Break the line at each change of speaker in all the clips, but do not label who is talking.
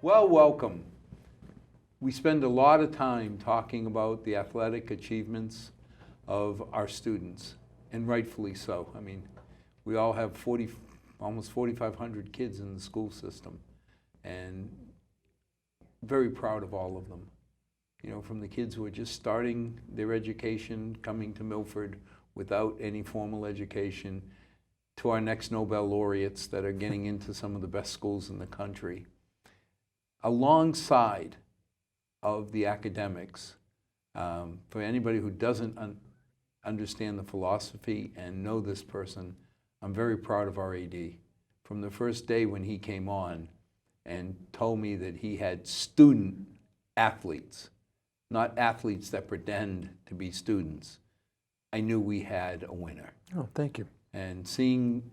Well, welcome. We spend a lot of time talking about the athletic achievements of our students, and rightfully so. I mean, we all have almost 4,500 kids in the school system, and very proud of all of them. You know, from the kids who are just starting their education, coming to Milford without any formal education, to our next Nobel laureates that are getting into some of the best schools in the country. Alongside of the academics, for anybody who doesn't understand the philosophy and know this person, I'm very proud of our AD. From the first day when he came on and told me that he had student athletes, not athletes that pretend to be students, I knew we had a winner.
Oh, thank you.
And seeing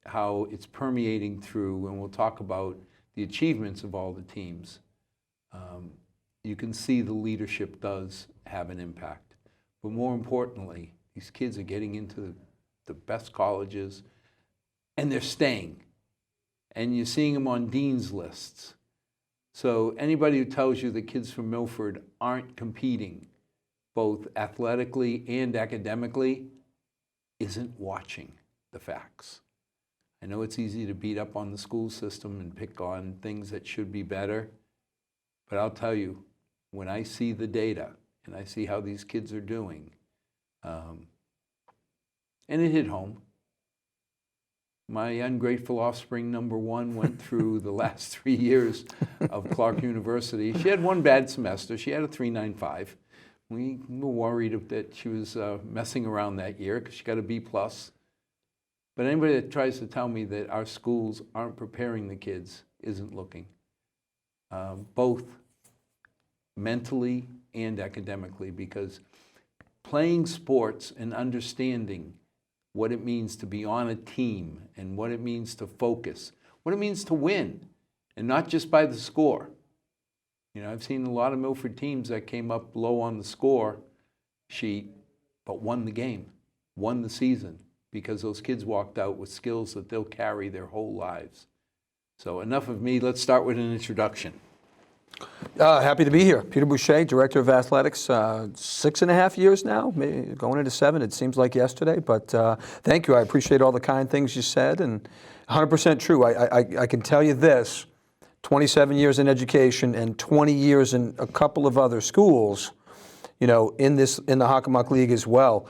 how it's permeating through, and we'll talk about the achievements of all the teams, you can see the leadership does have an impact. But more importantly, these kids are getting into the best colleges, and they're staying. And you're seeing them on dean's lists. So anybody who tells you that kids from Milford aren't competing, both athletically and academically, isn't watching the facts. I know it's easy to beat up on the school system and pick on things that should be better, but I'll tell you, when I see the data and I see how these kids are doing, and it hit home. My ungrateful offspring number one went through the last 3 years of Clark University. She had one bad semester. She had a 3.95. We were worried that she was messing around that year because she got a B+. But anybody that tries to tell me that our schools aren't preparing the kids isn't looking, both mentally and academically, because playing sports and understanding what it means to be on a team and what it means to focus, what it means to win, and not just by the score. You know, I've seen a lot of Milford teams that came up low on the score sheet, but won the game, won the season, because those kids walked out with skills that they'll carry their whole lives. So enough of me, let's start with an introduction.
Happy to be here. Peter Boucher, Director of Athletics, 6.5 years now, maybe going into 7. It seems like yesterday, but thank you. I appreciate all the kind things you said, and 100% true. I can tell you this, 27 years in education and 20 years in a couple of other schools, you know, in the Hockomock League as well.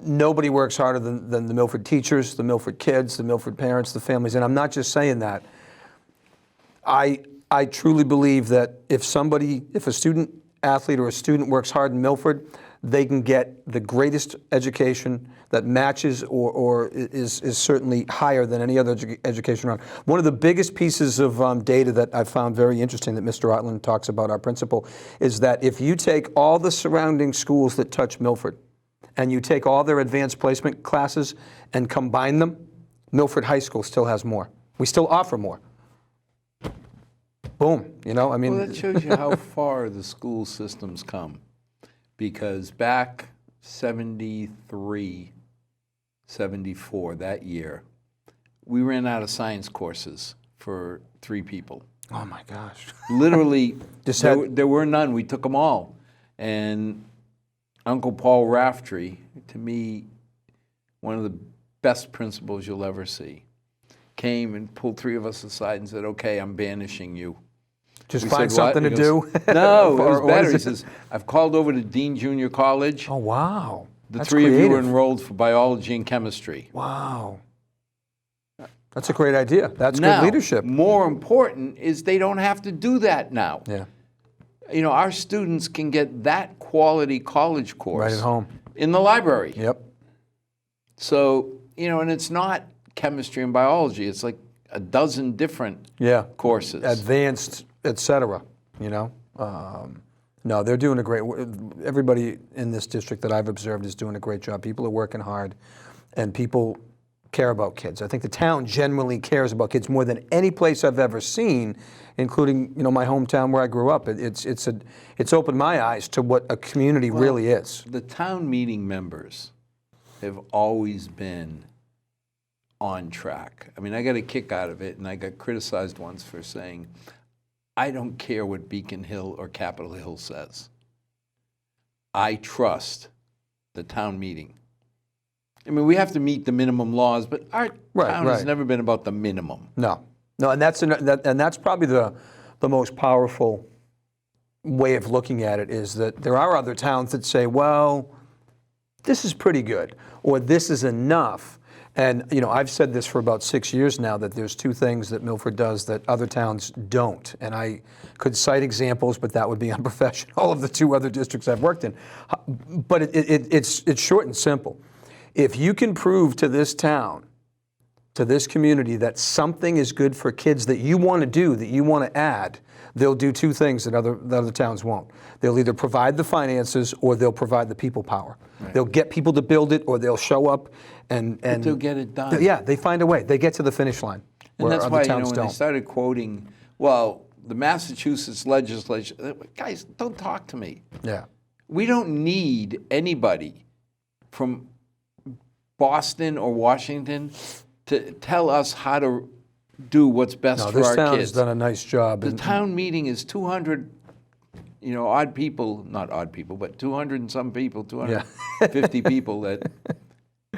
Nobody works harder than the Milford teachers, the Milford kids, the Milford parents, the families, and I'm not just saying that. I truly believe that if a student athlete or a student works hard in Milford, they can get the greatest education that matches or is certainly higher than any other education around. One of the biggest pieces of data that I found very interesting that Mr. Otland talks about, our principal, is that if you take all the surrounding schools that touch Milford and you take all their advanced placement classes and combine them, Milford High School still has more. We still offer more. Boom, you know, I mean.
Well, that shows you how far the school systems come. Because back 73, 74, that year, we ran out of science courses for 3 people.
Oh my gosh.
Literally, there were none. We took them all. And Uncle Paul Raftery, to me, one of the best principals you'll ever see, came and pulled 3 of us aside and said, okay, I'm banishing you.
Just
We
find
said,
something
"What?"
to
He goes,
do?
No, it was
Or
better.
is
He
it-
says, I've called over to Dean Junior College.
Oh, wow.
The
That's
3 of you are
creative.
enrolled for biology and chemistry.
Wow. That's a great idea. That's
Now,
good leadership.
more important is they don't have to do that now.
Yeah,
You know, our students can get that quality college course
right at home.
in the library.
Yep.
So, you know, and it's not chemistry and biology. It's like a dozen different courses.
Advanced, et cetera, you know. No, they're doing a great, everybody in this district that I've observed is doing a great job. People are working hard, and people care about kids. I think the town generally cares about kids more than any place I've ever seen, including, you know, my hometown where I grew up. It's opened my eyes to what a community really is.
The town meeting members have always been on track. I mean, I got a kick out of it, and I got criticized once for saying, I don't care what Beacon Hill or Capitol Hill says. I trust the town meeting. I mean, we have to meet the minimum laws, but our town has never been about the minimum.
No, and that's probably the most powerful way of looking at it, is that there are other towns that say, well, this is pretty good, or this is enough. And I've said this for about 6 years now, that there's two things that Milford does that other towns don't. And I could cite examples, but that would be unprofessional, of the two other districts I've worked in. But it's short and simple. If you can prove to this town, to this community, that something is good for kids that you want to do, that you want to add, they'll do two things that other towns won't. They'll either provide the finances, or they'll provide the people power. Right. They'll get people to build it, or they'll show up and
they'll get it done.
Yeah, they find a way. They get to the finish line.
And that's why,
towns
when
don't.
they started quoting, well, the Massachusetts legislature, guys, don't talk to me.
Yeah.
We don't need anybody from Boston or Washington to tell us how to do what's best for our kids.
This town has done a nice job.
The town meeting is 200, odd people, not odd people, but 200 and some people, 250 people that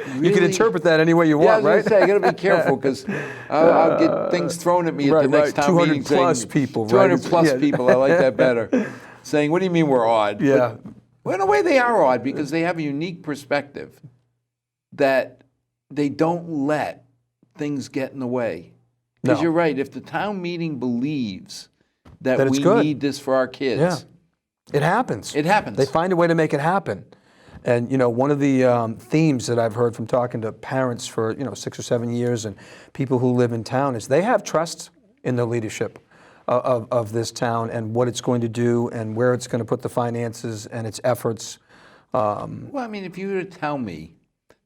really,
you can interpret that any way you want, right?
I got to be careful, because I'll get things thrown at me at the next town meeting.
200 plus people, right?
200 plus people, I like that better. Saying, what do you mean we're odd?
Yeah.
Well, in a way they are odd, because they have a unique perspective that they don't let things get in the way. Because you're right, if the town meeting believes that we need this for our kids.
It happens.
It happens.
They find a way to make it happen. And one of the themes that I've heard from talking to parents for 6 or 7 years, and people who live in town, is they have trust in the leadership of this town, and what it's going to do, and where it's going to put the finances and its efforts.
Well, I mean, if you were to tell me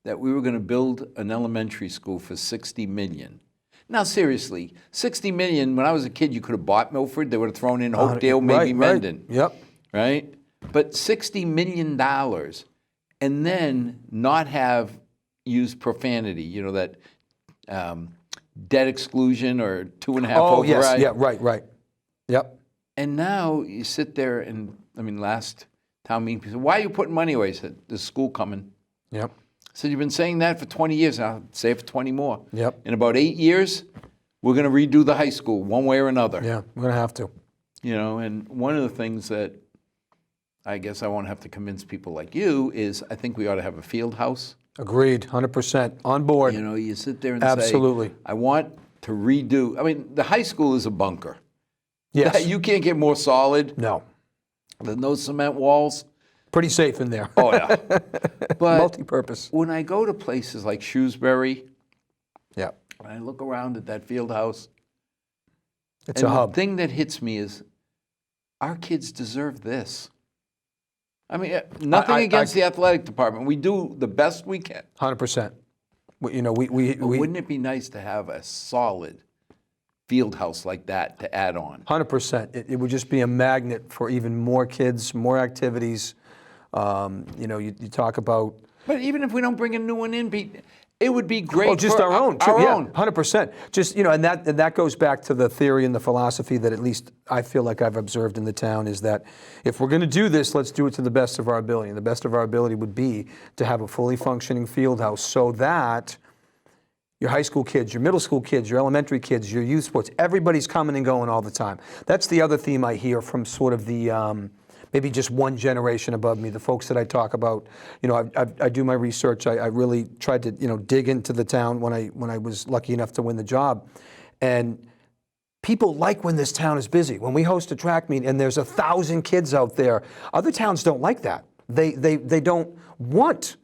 that we were going to build an elementary school for $60 million. Now, seriously, $60 million, when I was a kid, you could have bought Milford. They would have thrown in Hopedale, maybe Mendon.
Yep.
Right? But $60 million, and then not have used profanity, that debt exclusion or 2.5 override.
Oh, yes, yeah, right. Yep.
And now you sit there and, last town meeting, people said, why are you putting money away? I said, there's school coming.
Yep.
I said, you've been saying that for 20 years, and I'll say it for 20 more.
Yep.
In about 8 years, we're going to redo the high school one way or another.
Yeah, we're going to have to.
And one of the things that I guess I won't have to convince people like you is I think we ought to have a field house.
Agreed, 100%, on board.
You sit there and
Absolutely.
say, I want to redo. The high school is a bunker.
Yes.
You can't get more solid.
No.
There's no cement walls.
Pretty safe in there.
Oh, yeah. But
multi-purpose.
When I go to places like Shrewsbury,
yeah,
and I look around at that field house,
it's a hub.
The thing that hits me is our kids deserve this. Nothing against the athletic department. We do the best we can.
100%.
Wouldn't it be nice to have a solid field house like that to add on?
100%. It would just be a magnet for even more kids, more activities. You talk about.
But even if we don't bring a new one in, it would be great.
Oh, just
for
our own.
Our
yeah,
own.
100%. Just and that goes back to the theory and the philosophy that at least I feel like I've observed in the town, is that if we're going to do this, let's do it to the best of our ability. And the best of our ability would be to have a fully functioning field house, so that your high school kids, your middle school kids, your elementary kids, your youth sports, everybody's coming and going all the time. That's the other theme I hear from sort of the maybe just one generation above me, the folks that I talk about. I do my research. I really tried to dig into the town when I was lucky enough to win the job, and people like when this town is busy. When we host a track meet and there's 1,000 kids out there, other towns don't like that. They don't want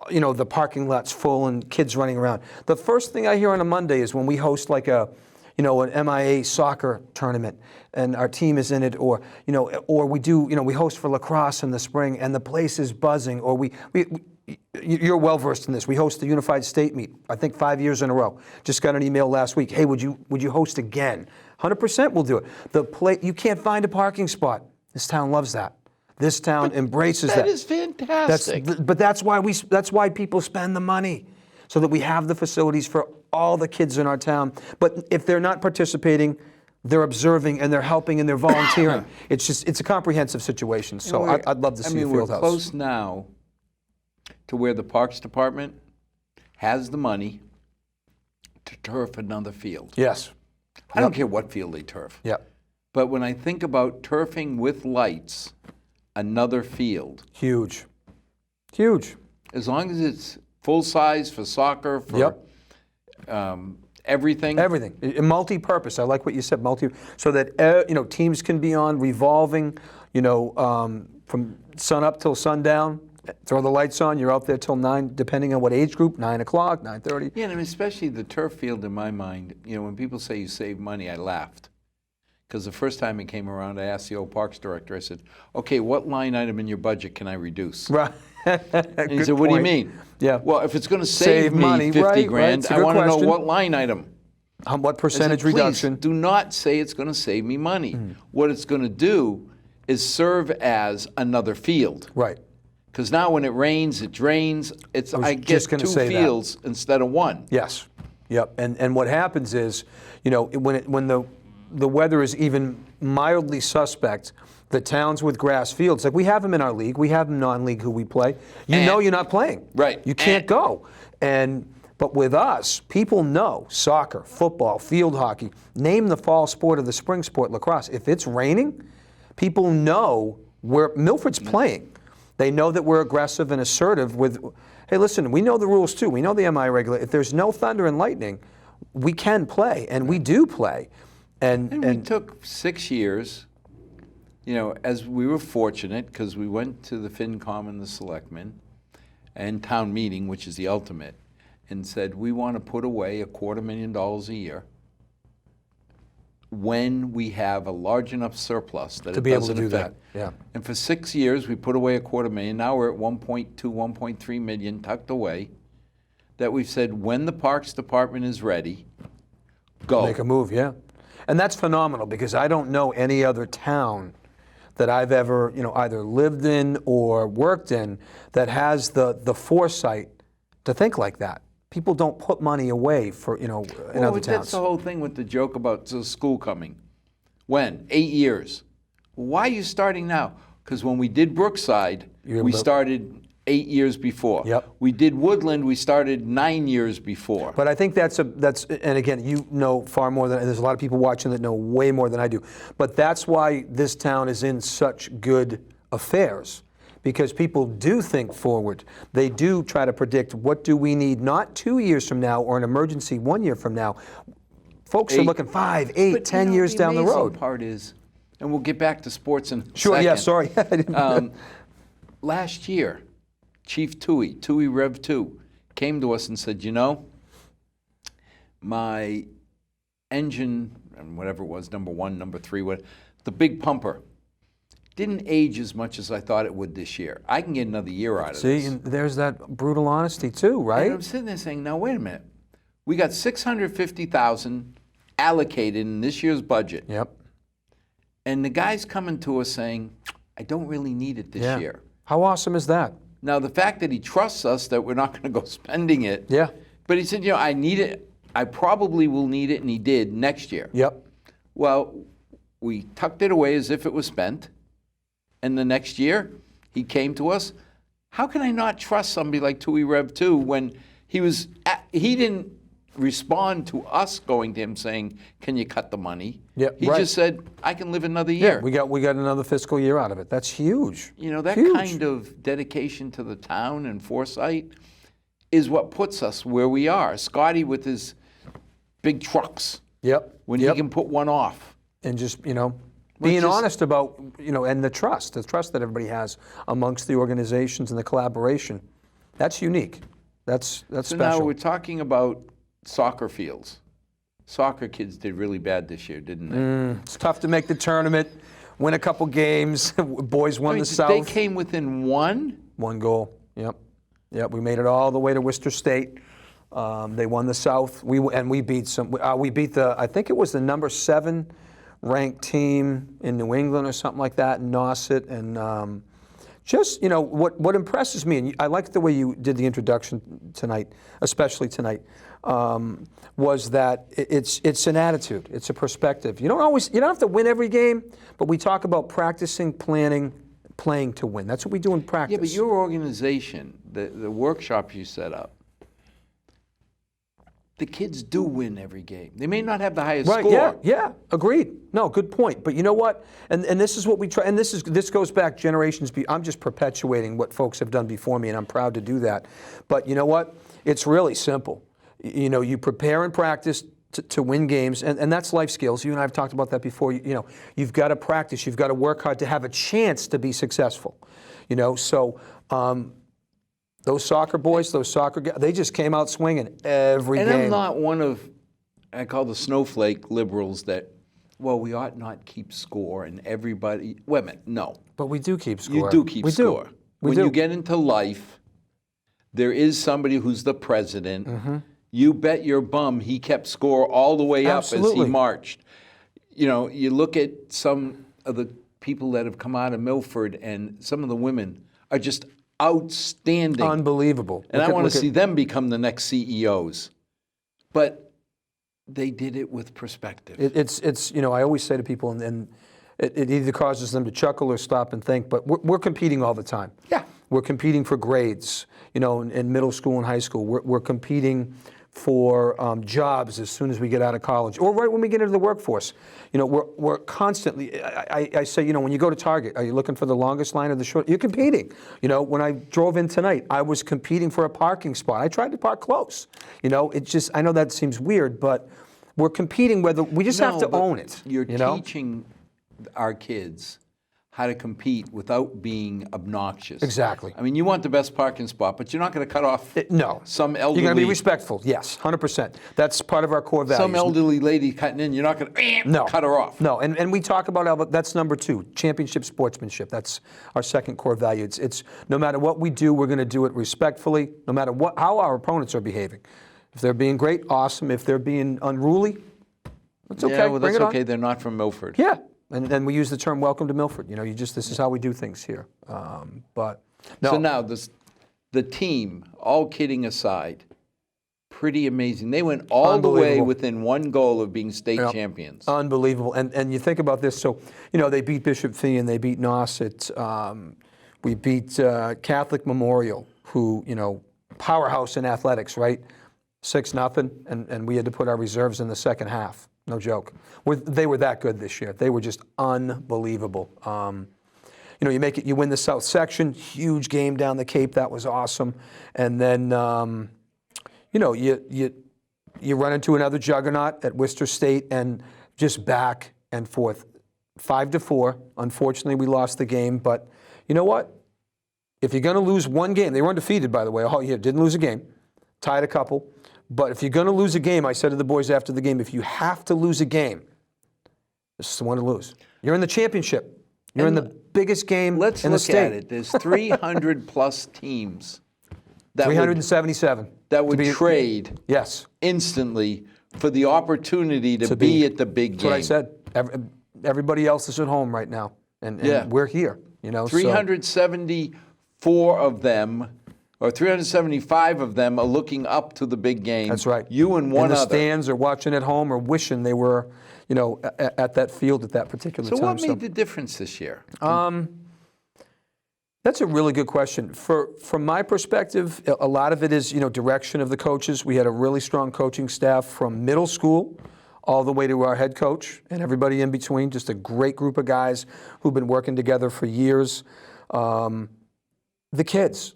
the parking lot's full and kids running around. The first thing I hear on a Monday is when we host like an MIA soccer tournament and our team is in it, or we do, we host for lacrosse in the spring and the place is buzzing, or you're well versed in this. We host the Unified State meet, I think 5 years in a row. Just got an email last week. Hey, would you host again? 100% we'll do it. You can't find a parking spot. This town loves that. This town embraces that.
That is fantastic.
But that's why people spend the money, so that we have the facilities for all the kids in our town. But if they're not participating, they're observing, and they're helping, and they're volunteering. It's a comprehensive situation. So I'd love to see a field
we're
house.
close now to where the Parks Department has the money to turf another field.
Yes.
I don't care what field they turf.
Yeah.
But when I think about turfing with lights another field,
Huge. Huge.
as long as it's full size for soccer, for
Yep.
Everything.
Everything. Multi-purpose. I like what you said. So that teams can be on revolving. From sun up till sundown. Throw the lights on. You're out there till 9, depending on what age group. 9 o'clock, 9:30.
Yeah, and especially the turf field. In my mind, when people say you save money, I laughed. Because the first time it came around, I asked the old parks director, I said, okay, what line item in your budget can I reduce?
Right.
And he said, what do you mean?
Yeah.
Well, if it's going to save me
money,
50
right,
grand,
it's a
I
good
want to know
question.
what line item.
What percentage
I said,
reduction?
Please do not say it's going to save me money. What it's going to do is serve as another field.
Right.
Because now when it rains, it drains. I get
just gonna
2
say that.
fields instead of 1.
Yes. Yep. And what happens is, when the weather is even mildly suspect, the towns with grass fields, like we have them in our league, we have them non-league who we play. You're not playing.
Right.
You can't go. But with us, people know soccer, football, field hockey. Name the fall sport or the spring sport, lacrosse. If it's raining, people know where Milford's playing. They know that we're aggressive and assertive with, hey, listen, we know the rules too. We know the MI regulator. If there's no thunder and lightning, we can play, and we do play.
And we took 6 years, as we were fortunate, because we went to the FinCom and the Selectmen and town meeting, which is the ultimate, and said, we want to put away $250,000 a year when we have a large enough surplus that
To
it
be able to
doesn't
do
affect.
that, yeah.
And for 6 years, we put away $250,000. Now we're at 1.2, 1.3 million tucked away, that we've said, when the Parks Department is ready, go.
Make a move, yeah. And that's phenomenal, because I don't know any other town that I've ever, either lived in or worked in that has the foresight to think like that. People don't put money away for, in other towns.
That's the whole thing with the joke about the school coming. When? 8 years. Why are you starting now? Because when we did Brookside, we started 8 years before.
Yep.
We did Woodland, we started 9 years before.
But I think that's, and again, you know far more than, there's a lot of people watching that know way more than I do. But that's why this town is in such good affairs, because people do think forward. They do try to predict, what do we need, not 2 years from now or an emergency 1 year from now. Folks are looking 5, 8, 10 years down the road.
The amazing part is, and we'll get back to sports in a
Sure,
second.
yeah, sorry.
Last year, Chief Tui Rev 2, came to us and said, my engine, and whatever it was, number 1, number 3, the big pumper, didn't age as much as I thought it would this year. I can get another year out of this.
See, and there's that brutal honesty too, right?
And I'm sitting there saying, now wait a minute. We got $650,000 allocated in this year's budget.
Yep.
And the guy's coming to us saying, I don't really need it this
Yeah.
year.
How awesome is that?
Now, the fact that he trusts us that we're not going to go spending it.
Yeah.
But he said, I need it. I probably will need it, and he did next year.
Yep.
Well, we tucked it away as if it was spent. And the next year, he came to us. How can I not trust somebody like Tui Rev 2 when he didn't respond to us going to him saying, can you cut the money?
Yeah,
he
right.
just said, I can live another
Yeah,
year.
we got another fiscal year out of it. That's huge.
That
Huge.
kind of dedication to the town and foresight is what puts us where we are. Scotty with his big trucks,
Yep.
when
Yep.
he can put one off.
And just, being honest about, and the trust that everybody has amongst the organizations and the collaboration. That's unique. That's
So
special.
now we're talking about soccer fields. Soccer kids did really bad this year, didn't they?
It's tough to make the tournament, win a couple games. Boys won the South.
They came within one?
1 goal. Yep. Yep. We made it all the way to Worcester State. They won the South. We beat some. We beat I think it was the number 7 ranked team in New England or something like that, in Nauset, and just, what impresses me, and I like the way you did the introduction tonight, especially tonight, was that it's an attitude, it's a perspective. You don't have to win every game, but we talk about practicing, planning, playing to win. That's what we do in practice.
Yeah, but your organization, the workshops you set up, the kids do win every game. They may not have the highest
Right,
score.
yeah, agreed. No, good point. But you know what? And this is what we try, and this goes back generations. I'm just perpetuating what folks have done before me, and I'm proud to do that. But you know what? It's really simple. You prepare and practice to win games, and that's life skills. You and I have talked about that before. You've got to practice. You've got to work hard to have a chance to be successful. So those soccer boys, those soccer guys, they just came out swinging every game.
And I'm not one of, I call the snowflake liberals that, well, we ought not keep score and everybody, wait a minute, no.
But we do keep score.
You do keep score.
We
When
do.
you get into life, there is somebody who's the president.
Mm-hmm.
You bet your bum he kept score all the way up as
Absolutely.
he marched. You look at some of the people that have come out of Milford, and some of the women are just outstanding.
Unbelievable.
And I want
Look
to
at-
see them become the next CEOs. But they did it with perspective.
It's I always say to people, and it either causes them to chuckle or stop and think, but we're competing all the time.
Yeah.
We're competing for grades, in middle school and high school. We're competing for jobs as soon as we get out of college, or right when we get into the workforce. We're constantly, I say, when you go to Target, are you looking for the longest line or the short? You're competing. When I drove in tonight, I was competing for a parking spot. I tried to park close. It's just, I know that seems weird, but we're competing whether, we just have to
but
own it.
You're teaching our kids how to compete without being obnoxious.
Exactly.
I mean, you want the best parking spot, but you're not going to cut off
No.
some elderly.
You're going to be respectful, yes, 100%. That's part of our core values.
Some elderly lady cutting in, you're not going to cut her off.
No, and we talk about that's number 2, championship sportsmanship. That's our second core value. It's no matter what we do, we're going to do it respectfully, no matter how our opponents are behaving. If they're being great, awesome. If they're being unruly, that's okay.
Yeah, well,
Bring
that's
it on.
okay. They're not from Milford.
Yeah, and we use the term "welcome to Milford." This is how we do things here. But no,
So now the team, all kidding aside, pretty amazing. They went all the way
Unbelievable.
within one goal of being state
Yep.
champions.
Unbelievable. And you think about this, so, they beat Bishop Fee and they beat Nauset. We beat Catholic Memorial, who, powerhouse in athletics, right? 6-0, and we had to put our reserves in the second half. No joke. They were that good this year. They were just unbelievable. You win the South Section, huge game down the Cape. That was awesome. And then, you run into another juggernaut at Worcester State, and just back and forth. 5-4. Unfortunately, we lost the game. But you know what? If you're going to lose one game, they were undefeated, by the way. Oh, yeah, didn't lose a game. Tied a couple. But if you're going to lose a game, I said to the boys after the game, if you have to lose a game, this is the one to lose. You're in the championship. You're in the biggest game
Let's
in the
look
state.
at it. There's 300 plus teams that
377.
would trade
Yes.
instantly for the opportunity to be at the big
That's
game.
what I said. Everybody else is at home right now, and
Yeah.
we're here. So-
374 of them, or 375 of them, are looking up to the big game.
That's right.
You and one
in the
other.
stands or watching at home or wishing they were, at that field at that particular
So
time.
what made the difference this year?
That's a really good question. From my perspective, a lot of it is, direction of the coaches. We had a really strong coaching staff from middle school all the way to our head coach and everybody in between. Just a great group of guys who've been working together for years. The kids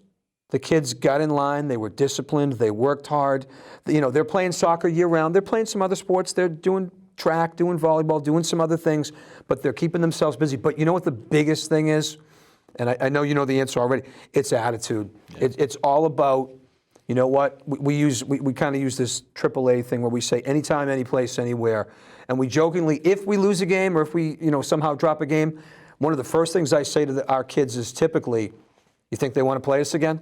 got in line. They were disciplined. They worked hard. They're playing soccer year-round. They're playing some other sports. They're doing track, doing volleyball, doing some other things, but they're keeping themselves busy. But you know what the biggest thing is? And I know you know the answer already. It's attitude. Yeah. It's all about, you know what? We kind of use this AAA thing where we say anytime, any place, anywhere. And we jokingly, if we lose a game or if we somehow drop a game, one of the first things I say to our kids is typically, you think they want to play us again?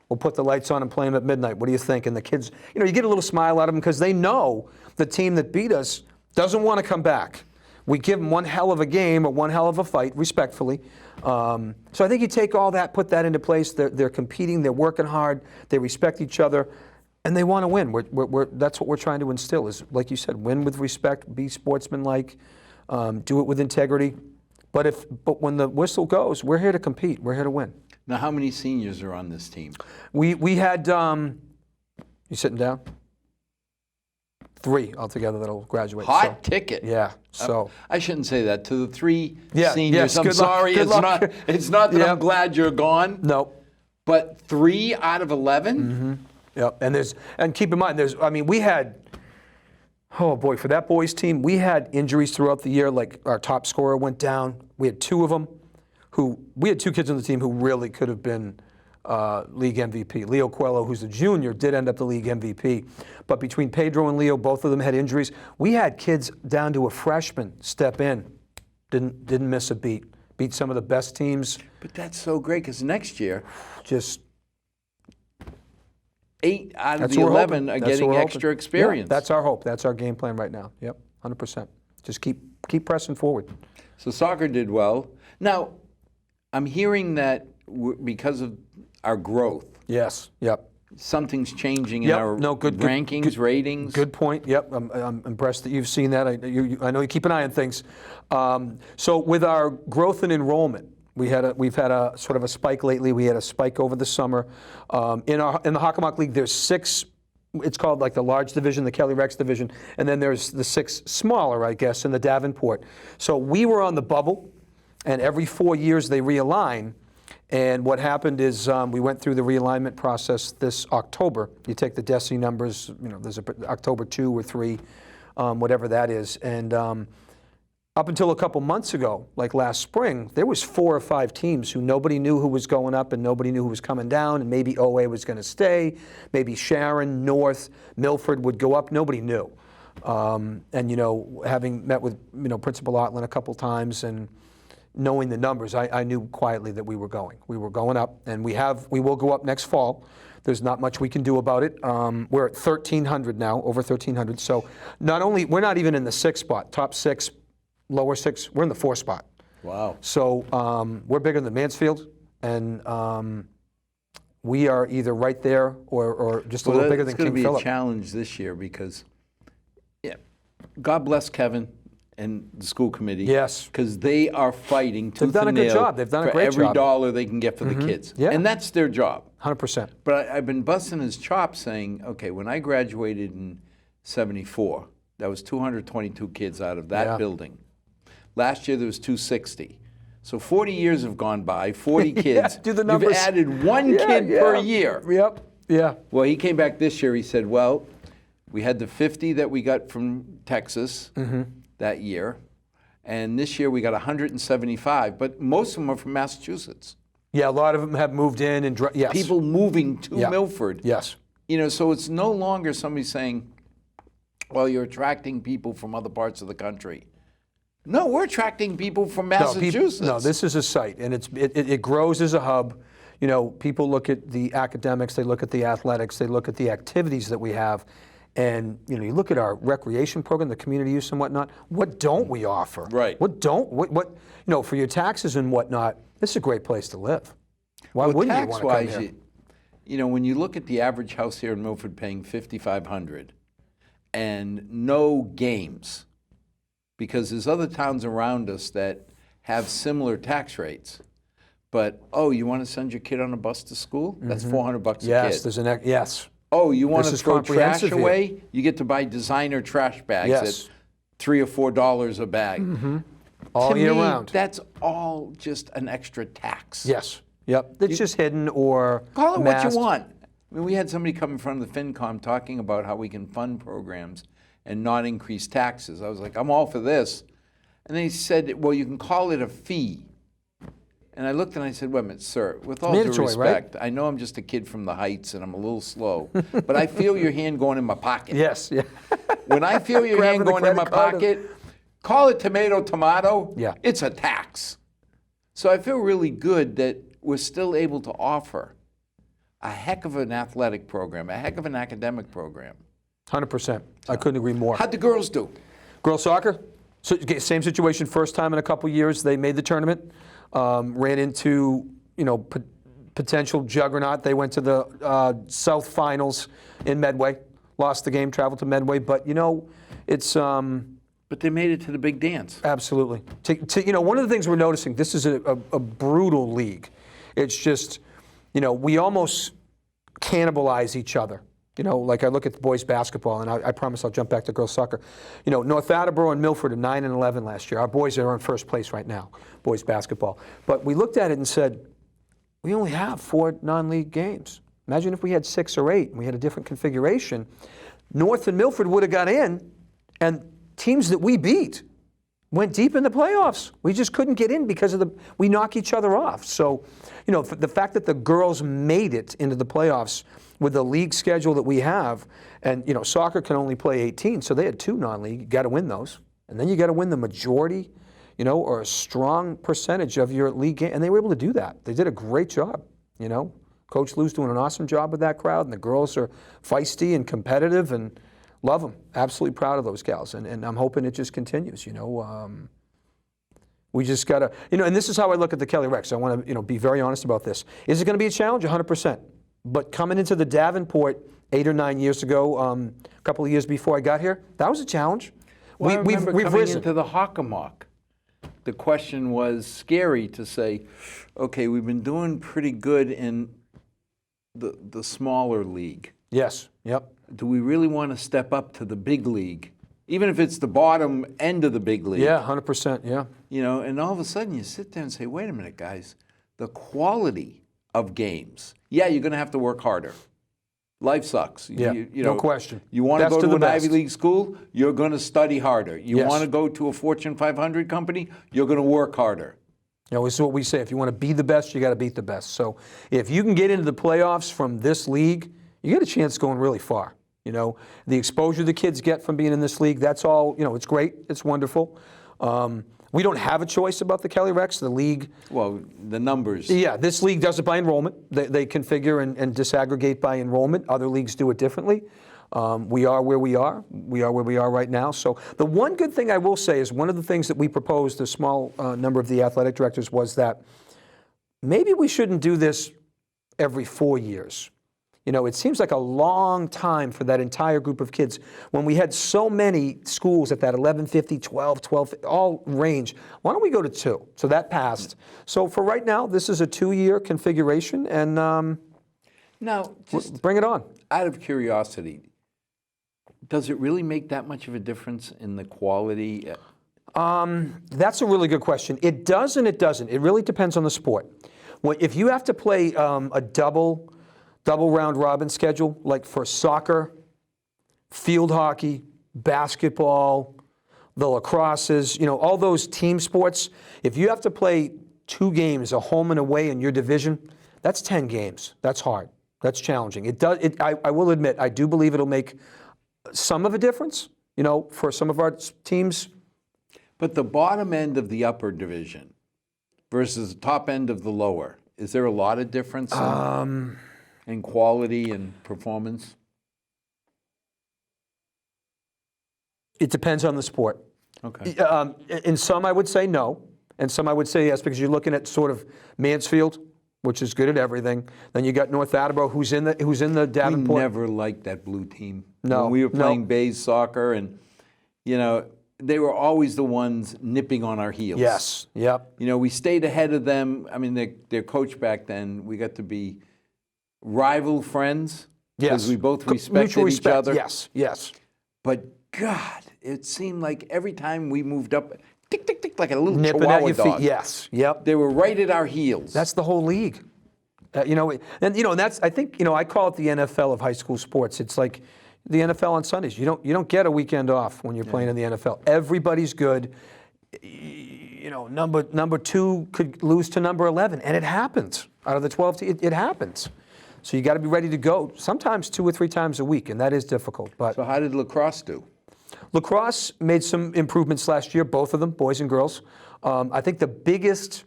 We'll put the lights on and play them at midnight. What do you think? And the kids, you get a little smile out of them because they know the team that beat us doesn't want to come back. We give them one hell of a game or one hell of a fight, respectfully. So I think you take all that, put that into place. They're competing, they're working hard, they respect each other, and they want to win. That's what we're trying to instill is, like you said, win with respect, be sportsmanlike, do it with integrity. But when the whistle goes, we're here to compete. We're here to win.
Now, how many seniors are on this team?
We had, you sitting down? 3 altogether that'll graduate.
Hot ticket.
Yeah. So
I shouldn't say that to the 3
Yeah,
seniors.
yes,
I'm
good luck,
sorry.
good luck.
It's not that
Yeah.
I'm glad you're gone.
no.
But 3 out of 11.
Yep. And keep in mind, we had, oh boy, for that boys team, we had injuries throughout the year. Like our top scorer went down. We had 2 of them we had 2 kids on the team who really could have been league MVP. Leo Coelho, who's a junior, did end up the league MVP. But between Pedro and Leo, both of them had injuries. We had kids down to a freshman step in, didn't miss a beat. Beat some of the best teams.
But that's so great because next year,
Just
8 out of
that's
the
what we're
11
hoping.
are
That's
getting
what we're
extra
hoping.
experience.
Yeah, that's our hope. That's our game plan right now. Yep, 100%. Just keep pressing forward.
So soccer did well. Now, I'm hearing that because of our growth,
Yes. Yep.
something's changing in
Yep.
our
No, good
rankings, ratings.
Good point. Yep. I'm impressed that you've seen that. I know you keep an eye on things. So with our growth in enrollment, we've had a sort of a spike lately. We had a spike over the summer. In the Hockomock League, there's 6. It's called like the large division, the Kelly Rex division, and then there's the 6 smaller, I guess, in the Davenport. So we were on the bubble, and every 4 years they realign. And what happened is we went through the realignment process this October. You take the DESI numbers, there's October 2 or 3, whatever that is. And up until a couple months ago, like last spring, there was 4 or 5 teams who nobody knew who was going up and nobody knew who was coming down, and maybe OA was going to stay, maybe Sharon, North, Milford would go up. Nobody knew. And having met with Principal Otland a couple times and knowing the numbers, I knew quietly that we were going up, and we will go up next fall. There's not much we can do about it. We're at 1,300 now, over 1,300. So we're not even in the 6th spot, top 6, lower 6. We're in the 4th spot.
Wow.
So we're bigger than Mansfield, and we are either right there or just a little bigger than King
Philip. It's going to be a
Philip.
challenge this year because, God bless Kevin and the school committee.
Yes.
Because they are fighting tooth
They've done
and
a good
nail
job. They've done a
for
great
every
job.
dollar they can get for the kids.
Yeah.
And that's their job.
100%.
But I've been busting his chops saying, okay, when I graduated in 74, that was 222 kids out of that
Yeah.
building. Last year there was 260. So 40 years have gone by, 40 kids.
do the numbers.
You've added one kid per year.
Yep. Yeah.
Well, he came back this year. He said, well, we had the 50 that we got from Texas that year. And this year we got 175, but most of them are from Massachusetts.
Yeah, a lot of them have moved in and yes.
People moving to
Yeah.
Milford.
Yes.
So it's no longer somebody saying, well, you're attracting people from other parts of the country. No, we're attracting people from Massachusetts.
No, this is a site, and it grows as a hub. People look at the academics, they look at the athletics, they look at the activities that we have, and you look at our recreation program, the community use and whatnot. What don't we offer?
Right.
What for your taxes and whatnot? This is a great place to live. Why wouldn't you want to come here?
When you look at the average house here in Milford paying $5,500 and no games, because there's other towns around us that have similar tax rates. But, you want to send your kid on a bus to school? That's $400 a kid.
Yes, yes.
Oh, you want
This
to
is
throw trash
comprehensive here.
away? You get to buy designer trash bags
Yes.
at $3 or $4 a bag.
All
To
year
me,
round.
that's all just an extra tax.
Yes. Yep. It's just hidden or
Call it
masked.
what you want. We had somebody come in front of the FinCom talking about how we can fund programs and not increase taxes. I was like, I'm all for this. And then he said, well, you can call it a fee. And I looked and I said, wait a minute, sir, with all due
mandatory, right?
respect, I know I'm just a kid from the Heights and I'm a little slow, but I feel your hand going in my pocket.
Yes. Yeah.
When I feel your
Grabbing
hand
the
going in my
credit card.
pocket, call it tomato.
Yeah.
It's a tax. So I feel really good that we're still able to offer a heck of an athletic program, a heck of an academic program.
100%. I couldn't agree more.
How'd the girls do?
Girls soccer, So same situation, first time in a couple years they made the tournament, ran into, potential juggernaut. They went to the South Finals in Medway, lost the game, traveled to Medway, but it's...
But they made it to the big dance.
Absolutely. One of the things we're noticing, this is a brutal league. It's just, we almost cannibalize each other. Like I look at the boys basketball, and I promise I'll jump back to girls soccer. North Attleboro and Milford are 9 and 11 last year. Our boys are in first place right now, boys basketball. But we looked at it and said, we only have 4 non-league games. Imagine if we had 6 or 8 and we had a different configuration. North and Milford would have got in, and teams that we beat went deep in the playoffs. We just couldn't get in because we knock each other off. So, the fact that the girls made it into the playoffs with the league schedule that we have, and soccer can only play 18, so they had 2 non-league. You got to win those, and then you got to win the majority, or a strong percentage of your league game, and they were able to do that. They did a great job. Coach Lou's doing an awesome job with that crowd, and the girls are feisty and competitive, and love them. Absolutely proud of those gals, and I'm hoping it just continues. We just gotta, and this is how I look at the Kelly Rex. I want to, be very honest about this. Is it going to be a challenge? 100%. But coming into the Davenport 8 or 9 years ago, a couple of years before I got here, that was a challenge.
Well, I remember coming into the Hockomock. The question was scary to say, okay, we've been doing pretty good in the smaller league.
Yes. Yep.
Do we really want to step up to the big league, even if it's the bottom end of the big league?
Yeah, 100%, yeah.
And all of a sudden you sit there and say, wait a minute, guys, the quality of games, yeah, you're going to have to work harder. Life sucks.
Yeah, no question.
You want to
Best
go
to
to
the
an
best.
Ivy League school, you're going to study harder. You
Yes.
want to go to a Fortune 500 company, you're going to work harder.
This is what we say. If you want to be the best, you got to beat the best. So if you can get into the playoffs from this league, you get a chance going really far. The exposure the kids get from being in this league, that's all, it's great. It's wonderful. We don't have a choice about the Kelly Rex. The league...
Well, the numbers.
Yeah, this league does it by enrollment. They configure and disaggregate by enrollment. Other leagues do it differently. We are where we are. We are where we are right now. So the one good thing I will say is one of the things that we proposed, a small number of the athletic directors, was that maybe we shouldn't do this every 4 years. It seems like a long time for that entire group of kids. When we had so many schools at that 1150, 12, all range, why don't we go to 2? So that passed. So for right now, this is a 2-year configuration, and
Now, just
bring it on.
out of curiosity, does it really make that much of a difference in the quality?
That's a really good question. It does and it doesn't. It really depends on the sport. If you have to play a double round robin schedule, like for soccer, field hockey, basketball, the lacrosses, all those team sports, if you have to play 2 games, a home and away in your division, that's 10 games. That's hard. That's challenging. I will admit, I do believe it'll make some of a difference, for some of our teams.
But the bottom end of the upper division versus the top end of the lower, is there a lot of difference in quality and performance?
It depends on the sport.
Okay.
In some, I would say no, and some I would say yes, because you're looking at sort of Mansfield, which is good at everything. Then you got North Attleboro, who's in the Davenport.
We never liked that blue team.
No,
when we were playing
no.
Bays soccer, and they were always the ones nipping on our heels.
Yes. Yep.
We stayed ahead of them. I mean, their coach back then, we got to be rival friends.
Yes.
Because we both respected
Mutual
each
respect.
other.
Yes. Yes.
But God, it seemed like every time we moved up, tick, tick, tick, like a little
Nipping
chihuahua
at your
dog.
feet. Yes. Yep.
They were right at our heels.
That's the whole league. And that's, I think, I call it the NFL of high school sports. It's like the NFL on Sundays. You don't get a weekend off when you're playing in the NFL. Everybody's good. Number 2 could lose to number 11, and it happens. Out of the 12, it happens. So you got to be ready to go. Sometimes 2 or 3 times a week, and that is difficult. But
So how did lacrosse do?
lacrosse made some improvements last year, both of them, boys and girls. I think the biggest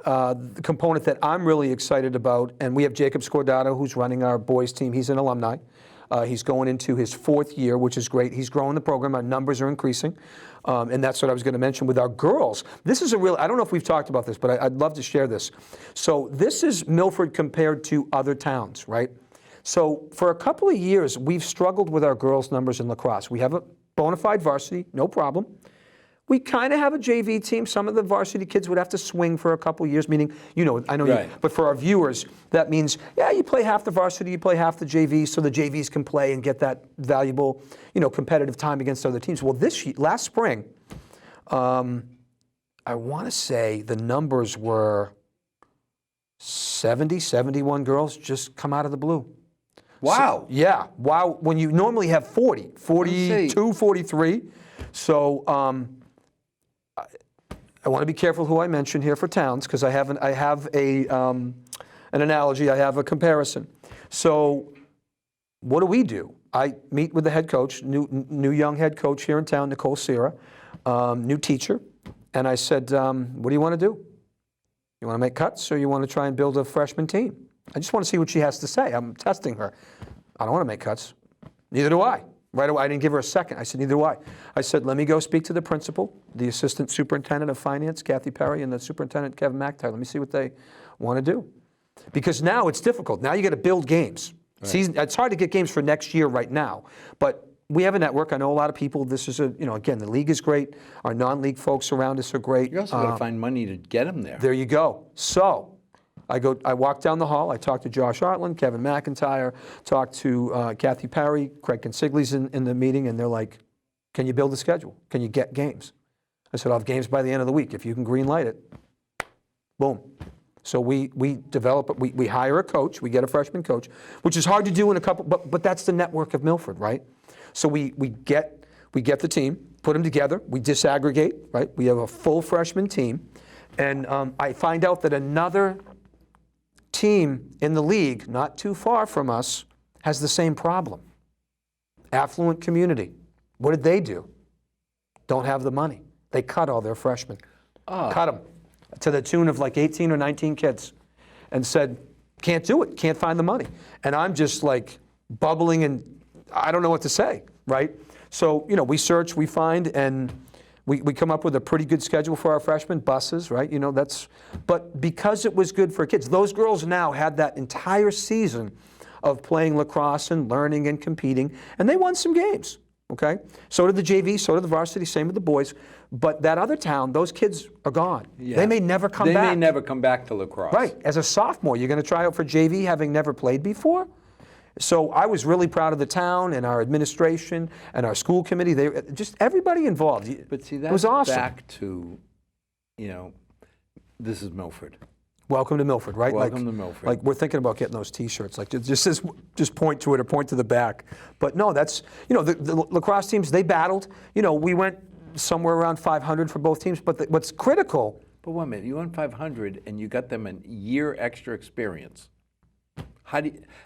component that I'm really excited about, and we have Jacob Scordato, who's running our boys team. He's an alumni. He's going into his 4th year, which is great. He's growing the program. Our numbers are increasing. And that's what I was going to mention with our girls. This is a real, I don't know if we've talked about this, but I'd love to share this. So this is Milford compared to other towns, right? So for a couple of years, we've struggled with our girls' numbers in lacrosse. We have a bona fide varsity, no problem. We kind of have a JV team. Some of the varsity kids would have to swing for a couple years, meaning, I know
Right.
you, but for our viewers, that means, yeah, you play half the varsity, you play half the JV, so the JVs can play and get that valuable, competitive time against other teams. Well, last spring, I want to say the numbers were 70, 71 girls just come out of the blue.
Wow.
Yeah, wow, when you normally have 40, 42, 43. So I want to be careful who I mention here for towns because I have an analogy, I have a comparison. So what do? I meet with the head coach, new young head coach here in town, Nicole Sierra, new teacher, and I said, what do you want to do? You want to make cuts or you want to try and build a freshman team? I just want to see what she has to say. I'm testing her. I don't want to make cuts. Neither do I. Right away, I didn't give her a second. I said, neither do I. I said, let me go speak to the principal, the assistant superintendent of finance, Kathy Perry, and the superintendent, Kevin McIntyre. Let me see what they want to do. Because now it's difficult. Now you got to build games. Right. It's hard to get games for next year right now. But we have a network. I know a lot of people. This is again, the league is great. Our non-league folks around us are great.
You also got to find money to get them there.
There you go. So I walk down the hall, I talk to Josh Artland, Kevin McIntyre, talk to Kathy Perry, Craig Consigli's in the meeting, and they're like, can you build a schedule? Can you get games? I said, I'll have games by the end of the week. If you can green light it, boom. So we develop, we hire a coach, we get a freshman coach, which is hard to do in a couple, but that's the network of Milford, right? So we get the team, put them together, we disaggregate, right? We have a full freshman team, and I find out that another team in the league, not too far from us, has the same problem. Affluent community. What did they do? Don't have the money. They cut all their freshmen. Cut them to the tune of like 18 or 19 kids and said, can't do it, can't find the money. And I'm just like bubbling and I don't know what to say, right? So, we search, we find, and we come up with a pretty good schedule for our freshmen, buses, right? But because it was good for kids, those girls now had that entire season of playing lacrosse and learning and competing, and they won some games, okay? So did the JV, so did the varsity, same with the boys. But that other town, those kids are gone. Yeah. They may never come back.
They may never come back to lacrosse.
Right. As a sophomore, you're going to try out for JV having never played before? So I was really proud of the town and our administration and our school committee. They just everybody involved.
But see,
it
that's
was awesome.
Back to, this is Milford.
Welcome to Milford, right?
Welcome to Milford.
Like we're thinking about getting those T-shirts. Like just point to it or point to the back. But no, that's the lacrosse teams. They battled. We went somewhere around 500 for both teams. But what's critical.
But wait a minute, you won 500 and you got them a year extra experience.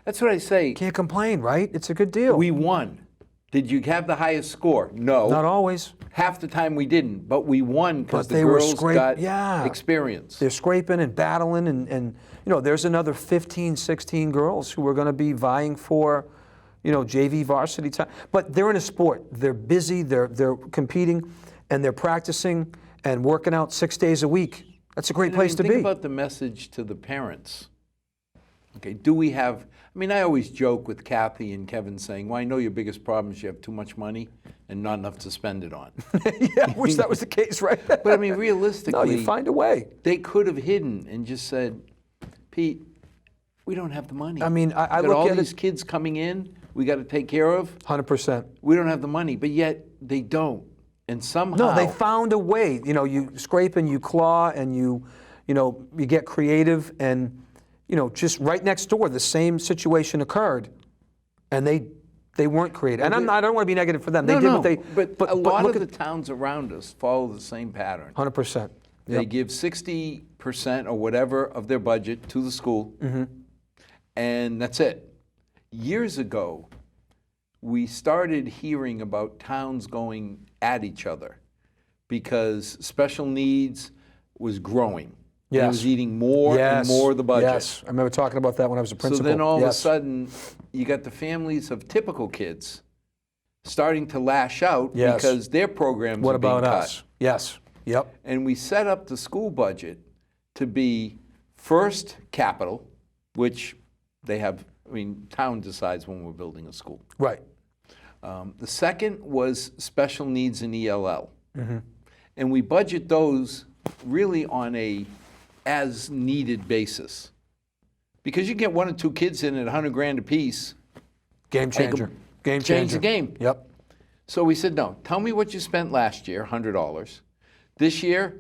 That's what I say.
Can't complain, right? It's a good deal.
We won. Did you have the highest score? No.
Not always.
Half the time we didn't, but we won because the
they
girls got
yeah.
experience.
They're scraping and battling, and there's another 15, 16 girls who are going to be vying for, JV varsity time. But they're in a sport. They're busy. They're competing, and they're practicing and working out 6 days a week. That's a great place to be.
Think about the message to the parents. Okay, do we have, I always joke with Kathy and Kevin saying, well, I know your biggest problem is you have too much money and not enough to spend it on.
Yeah, I wish that was the case, right?
But realistically,
no, you find a way.
They could have hidden and just said, Pete, we don't have the money.
I look
at all
at
these kids coming in, we got to take care of.
100%.
We don't have the money, but yet they don't. And somehow.
No, they found a way. You scrape and you claw and you get creative and, just right next door, the same situation occurred, and they weren't creative. And I don't want to be negative for them. They did what they.
But a lot of the towns around us follow the same pattern.
100%.
They give 60% or whatever of their budget to the school, and that's it. Years ago, we started hearing about towns going at each other because special needs was growing. And it
Yes.
was eating more and
Yes.
more of the budget.
Yes, I remember talking about that when I was a
So
principal.
then all of a
Yes.
sudden, you got the families of typical kids starting to lash out
Yes.
because their programs
What
are being
about
cut.
us? Yes, yep,
And we set up the school budget to be first capital, which they have, I mean, town decides when we're building a school.
right,
The second was special needs and ELL.
Mm-hmm.
And we budget those really on a as-needed basis. Because you get 1 or 2 kids in at 100 grand apiece,
game changer, game changer.
change the game.
Yep,
So we said, no, tell me what you spent last year, $100. This year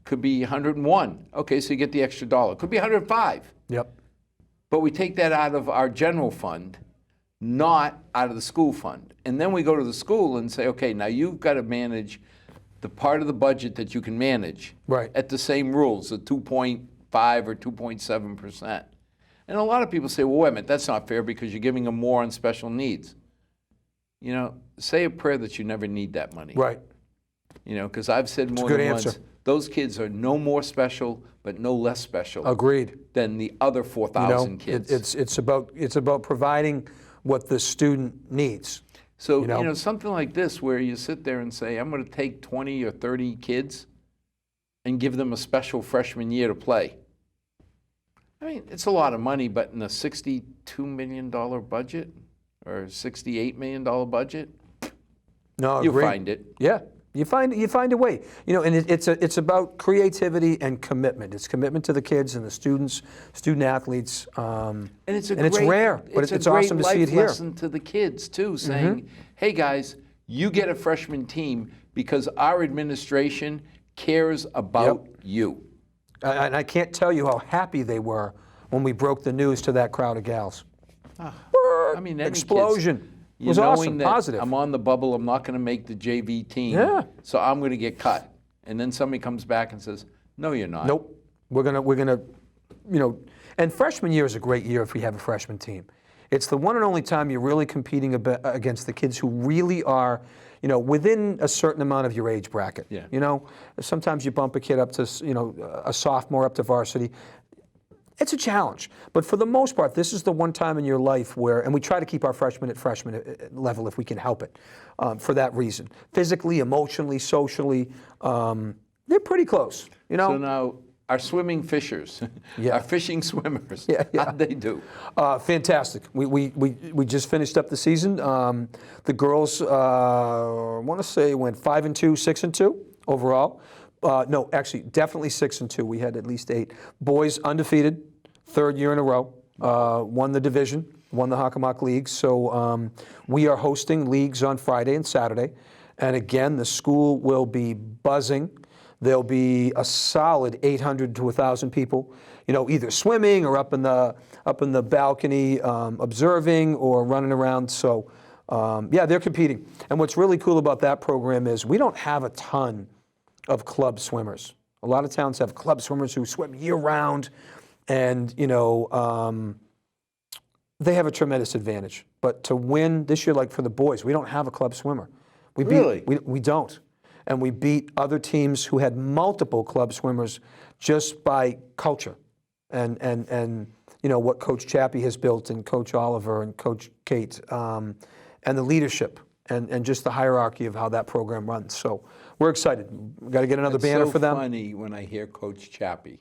could be 101. Okay, so you get the extra dollar. Could be 105.
yep,
But we take that out of our general fund, not out of the school fund. And then we go to the school and say, okay, now you've got to manage the part of the budget that you can manage
Right.
at the same rules, the 2.5 or 2.7%. And a lot of people say, well, wait a minute, that's not fair because you're giving them more on special needs. You know, say a prayer that you never need that money.
right.
You know, because I've said more
good
than
answer.
once, those kids are no more special, but no less special
Agreed.
than the other 4,000 kids.
It's about providing what the student needs.
So,
you know?
something like this where you sit there and say, I'm going to take 20 or 30 kids and give them a special freshman year to play. I mean, it's a lot of money, but in a $62 million budget or $68 million budget,
No,
you
agreed.
find it.
Yeah, you find a way. And it's about creativity and commitment. It's commitment to the kids and the student athletes.
And it's
it's rare, but it's awesome to see it here.
lesson to the kids too, saying, "Hey guys, you get a freshman team because our administration cares about you."
And I can't tell you how happy they were when we broke the news to that crowd of gals.
I mean, any
Explosion.
Kids,
It was
knowing
awesome,
that
positive.
I'm on the bubble. I'm not going to make the JV team.
Yeah.
So I'm going to get cut, and then somebody comes back and says, "No, you're not."
Nope. We're gonna, and freshman year is a great year if we have a freshman team. It's the one and only time you're really competing against the kids who really are, within a certain amount of your age bracket.
Yeah.
Sometimes you bump a kid up to, a sophomore up to varsity. It's a challenge, but for the most part, this is the one time in your life where, and we try to keep our freshmen at freshman level if we can help it, for that reason. Physically, emotionally, socially, they're pretty close.
So now, our swimming fishers,
Yeah.
our fishing swimmers,
Yeah.
how'd they do?
Fantastic. We just finished up the season. The girls, I want to say, went 5-2, 6-2 overall. No, actually, definitely 6-2. We had at least 8. Boys undefeated, 3rd year in a row. Won the division, won the Hockomock League. So we are hosting leagues on Friday and Saturday. And again, the school will be buzzing. There'll be a solid 800 to 1,000 people, either swimming or up in the balcony observing or running around. So yeah, they're competing. And what's really cool about that program is we don't have a ton of club swimmers. A lot of towns have club swimmers who swim year-round, and they have a tremendous advantage. But to win this year, like for the boys, we don't have a club swimmer.
Really?
We don't. And we beat other teams who had multiple club swimmers just by culture and what Coach Chappie has built, and Coach Oliver and Coach Kate, and the leadership and just the hierarchy of how that program runs. So we're excited. We've got to get another banner for them.
It's so funny when I hear Coach Chappie.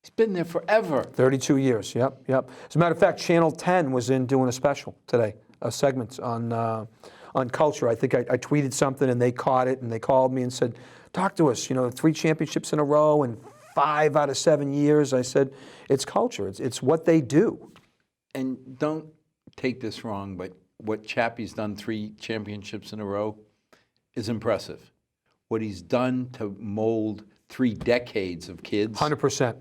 He's been there forever.
32 years, yep. As a matter of fact, Channel 10 was in doing a special today, a segment on culture. I think I tweeted something and they caught it and they called me and said, talk to us, 3 championships in a row and 5 out of 7 years. I said, it's culture, it's what they do.
And don't take this wrong, but what Chappie's done, 3 championships in a row, is impressive. What he's done to mold 3 decades of kids.
100%.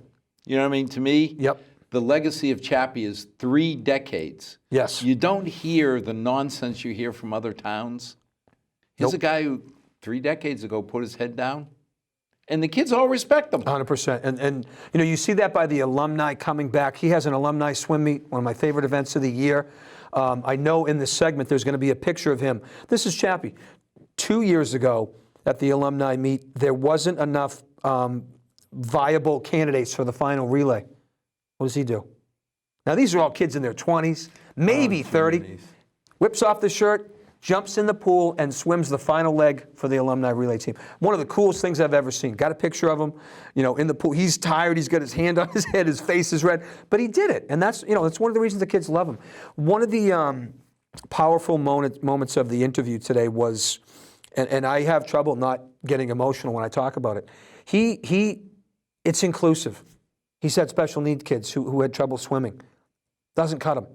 You know what I mean? To me,
Yep.
the legacy of Chappie is 3 decades.
Yes.
You don't hear the nonsense you hear from other towns. Here's
Nope.
a guy who 3 decades ago put his head down, and the kids all respect him.
100%. And you see that by the alumni coming back. He has an alumni swim meet, one of my favorite events of the year. I know in this segment there's going to be a picture of him. This is Chappie. 2 years ago at the alumni meet, there wasn't enough viable candidates for the final relay. What does he do? Now, these are all kids in their 20s, maybe 30.
Jeez.
Whips off the shirt, jumps in the pool, and swims the final leg for the alumni relay team. One of the coolest things I've ever seen. Got a picture of him, in the pool. He's tired. He's got his hand on his head. His face is red. But he did it, and that's one of the reasons the kids love him. One of the powerful moments of the interview today was, and I have trouble not getting emotional when I talk about it. It's inclusive. He said special needs kids who had trouble swimming. Doesn't cut them.